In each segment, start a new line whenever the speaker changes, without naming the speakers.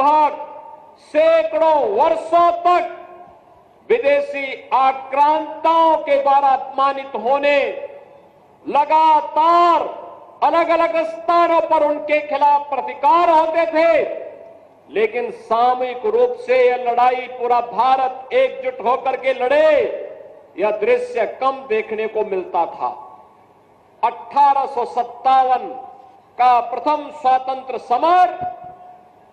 लगभग सैकड़ों वर्षों तक विदेशी आक्रांताओं के द्वारा अपमानित होने, लगातार अलग अलग स्थानों पर उनके खिलाफ प्रतिकार होते थे, लेकिन सामूहिक रूप से यह लड़ाई पूरा भारत एकजुट होकर के लड़े, यह दृश्य कम देखने को मिलता था। 1857 का प्रथम स्वतंत्र समर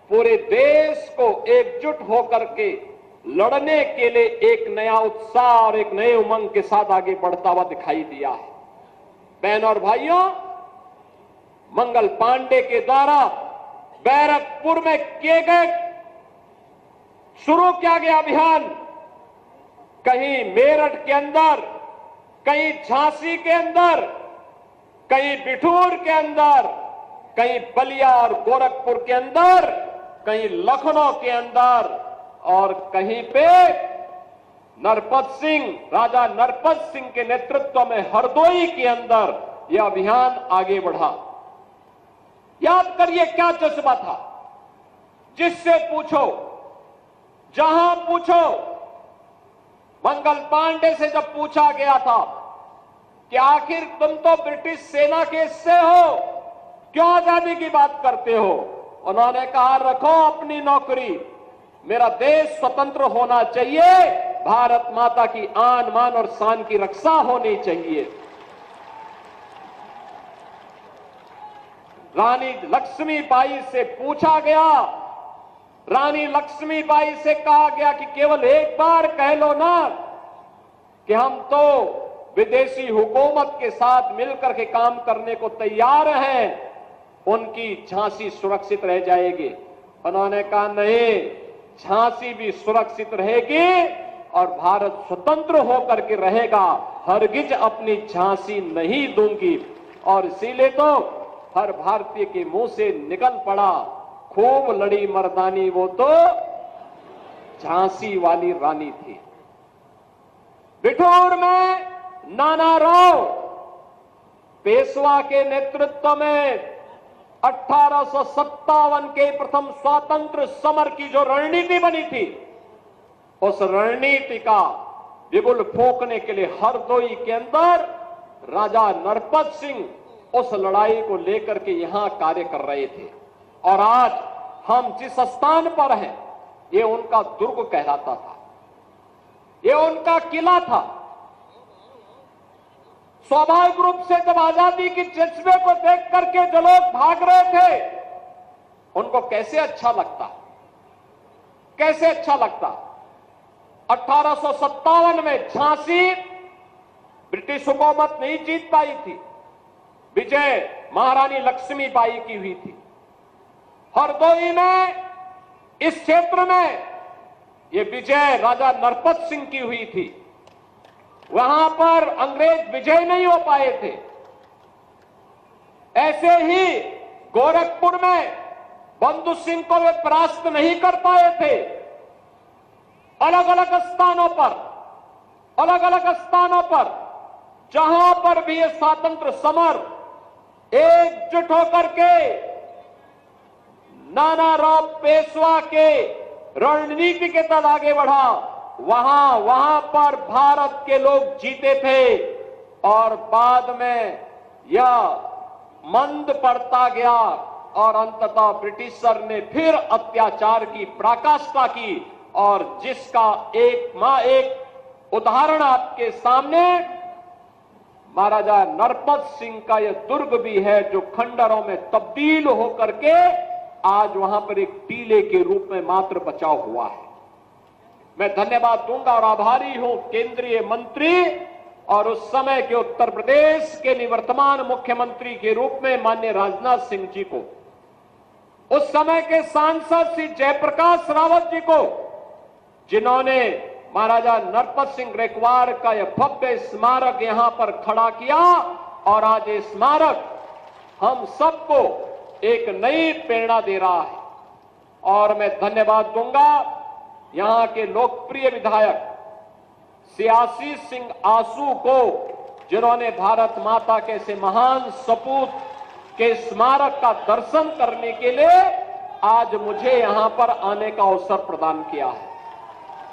पूरे देश को एकजुट होकर के लड़ने के लिए एक नया उत्साह और एक नए उमंग के साथ आगे बढ़ता हुआ दिखाई दिया है। बहनों और भाइयों, मंगल पांडे के द्वारा बैरकपुर में किए गए शुरू किया गया अभियान कहीं मेरठ के अंदर, कहीं झांसी के अंदर, कहीं बिठूर के अंदर, कहीं बलिया और गोरखपुर के अंदर, कहीं लखनऊ के अंदर और कहीं पे राजा नरपत सिंह के नेतृत्व में हरदोई के अंदर यह अभियान आगे बढ़ा। याद करिए क्या जज्बा था। जिससे पूछो, जहां पूछो, मंगल पांडे से जब पूछा गया था कि आखिर तुम तो ब्रिटिश सेना के हिस्से हो, क्यों आजादी की बात करते हो, उन्होंने कहा रखो अपनी नौकरी, मेरा देश स्वतंत्र होना चाहिए, भारत माता की आन मान और शान की रक्षा होनी चाहिए। रानी लक्ष्मीबाई से पूछा गया, रानी लक्ष्मीबाई से कहा गया कि केवल एक बार कह लो ना कि हम तो विदेशी हुकूमत के साथ मिलकर के काम करने को तैयार हैं, उनकी झांसी सुरक्षित रह जाएगी। उन्होंने कहा नहीं, झांसी भी सुरक्षित रहेगी और भारत स्वतंत्र होकर के रहेगा, हरगिज अपनी झांसी नहीं दूंगी। और इसीलिए तो हर भारतीय के मुंह से निकल पड़ा, खूब लड़ी मर्दानी वो तो झांसी वाली रानी थी। बिठूर में नाना राव पेशवा के नेतृत्व में 1857 के प्रथम स्वातंत्र समर की जो रणनीति बनी थी, उस रणनीति का बिगुल फूंकने के लिए हरदोई के अंदर राजा नरपत सिंह उस लड़ाई को लेकर के यहां कार्य कर रहे थे। और आज हम जिस स्थान पर हैं, ये उनका दुर्ग कहलाता था, ये उनका किला था। स्वाभाविक रूप से जब आजादी की जज्बे को देख करके जो लोग भाग रहे थे, उनको कैसे अच्छा लगता, कैसे अच्छा लगता। 1857 में झांसी ब्रिटिश हुकूमत नहीं जीत पाई थी, विजय महारानी लक्ष्मीबाई की हुई थी। हरदोई में, इस क्षेत्र में यह विजय राजा नरपत सिंह की हुई थी। वहां पर अंग्रेज विजय नहीं हो पाए थे। ऐसे ही गोरखपुर में बंधु सिंह को वे परास्त नहीं कर पाए थे। अलग अलग स्थानों पर जहां पर भी ये स्वतंत्र समर एकजुट होकर के नाना राव पेशवा के रणनीति के तहत आगे बढ़ा, वहां पर भारत के लोग जीते थे। और बाद में यह मंद पड़ता गया और अंततः ब्रिटिशर ने फिर अत्याचार की पराकाष्ठा की। और जिसका एक उदाहरण आपके सामने महाराजा नरपत सिंह का यह दुर्ग भी है, जो खंडरों में तब्दील होकर के आज वहां पर एक टीले के रूप में मात्र बचा हुआ है। मैं धन्यवाद दूंगा और आभारी हूं केंद्रीय मंत्री और उस समय के उत्तर प्रदेश के निवर्तमान मुख्यमंत्री के रूप में माननीय राजनाथ सिंह जी को, उस समय के सांसद श्री जयप्रकाश रावत जी को, जिन्होंने महाराजा नरपत सिंह रेकवार का यह भव्य स्मारक यहां पर खड़ा किया। और आज ये स्मारक हम सबको एक नई प्रेरणा दे रहा है। और मैं धन्यवाद दूंगा यहां के लोकप्रिय विधायक सियासी सिंह आसू को, जिन्होंने भारत माता के ऐसे महान सपूत के स्मारक का दर्शन करने के लिए आज मुझे यहां पर आने का अवसर प्रदान किया है।